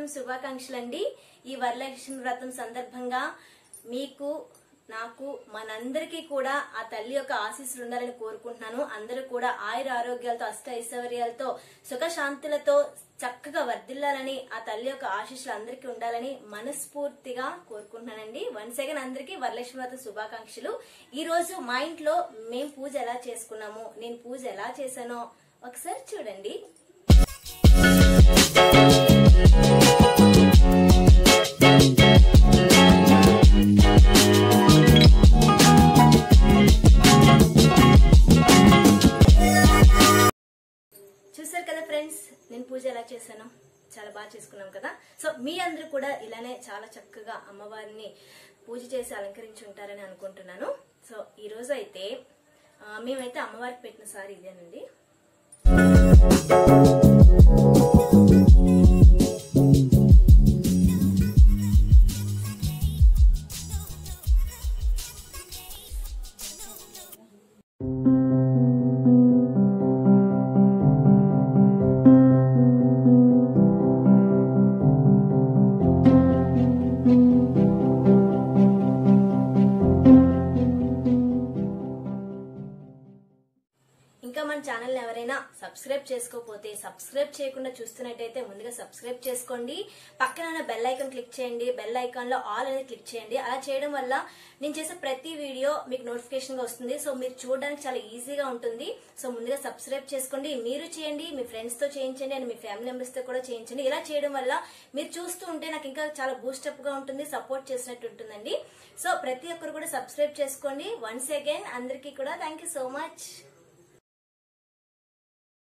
వ్రతం శుభాకాంక్షలండి. ఈ వరలక్ష్మి వ్రతం సందర్భంగా మీకు నాకు మనందరికీ కూడా ఆ తల్లి యొక్క ఆశీస్సులు ఉండాలని కోరుకుంటున్నాను. అందరూ కూడా ఆయుర ఆరోగ్యాలతో అష్ట ఐశ్వర్యాలతో సుఖశాంతులతో చక్కగా వర్ధిల్లాలని ఆ తల్లి యొక్క ఆశీస్సులు అందరికీ ఉండాలని మనస్ఫూర్తిగా కోరుకుంటున్నానండి. వన్స్ అగైన్ అందరికీ వరలక్ష్మి వ్రతం శుభాకాంక్షలు. ఈ రోజు మా ఇంట్లో మేము పూజ ఎలా చేసుకున్నాము, నేను పూజ ఎలా చేశానో ఒకసారి చూడండి. చూసారు కదా ఫ్రెండ్స్, నేను పూజ ఎలా చేశాను, చాలా బాగా చేసుకున్నాం కదా. సో మీ అందరూ కూడా ఇలానే చాలా చక్కగా అమ్మవారిని పూజ చేసి అలంకరించి ఉంటారని అనుకుంటున్నాను. సో ఈ రోజు అయితే మేమైతే అమ్మవారికి పెట్టిన సారీ ఇదేనండి. ఇంకా మన ఛానల్ ఎవరైనా సబ్స్క్రైబ్ చేసుకోకపోతే, సబ్స్క్రైబ్ చేయకుండా చూస్తున్నట్టయితే ముందుగా సబ్స్క్రైబ్ చేసుకోండి. పక్కన ఉన్న బెల్ ఐకాన్ క్లిక్ చేయండి. బెల్ ఐకాన్ లో ఆల్ అనేది క్లిక్ చేయండి. అలా చేయడం వల్ల నేను చేసే ప్రతి వీడియో మీకు నోటిఫికేషన్ గా వస్తుంది. సో మీరు చూడడానికి చాలా ఈజీగా ఉంటుంది. సో ముందుగా సబ్స్క్రైబ్ చేసుకోండి. మీరు చేయండి, మీ ఫ్రెండ్స్ తో చేయించండి అండ్ మీ ఫ్యామిలీ మెంబర్స్ తో కూడా చేయించండి. ఇలా చేయడం వల్ల మీరు చూస్తూ ఉంటే నాకు ఇంకా చాలా బూస్టప్ గా ఉంటుంది, సపోర్ట్ చేసినట్టు ఉంటుందండి. సో ప్రతి ఒక్కరు కూడా సబ్స్క్రైబ్ చేసుకోండి. వన్స్ అగైన్ అందరికీ కూడా థ్యాంక్ యూ సో మచ్.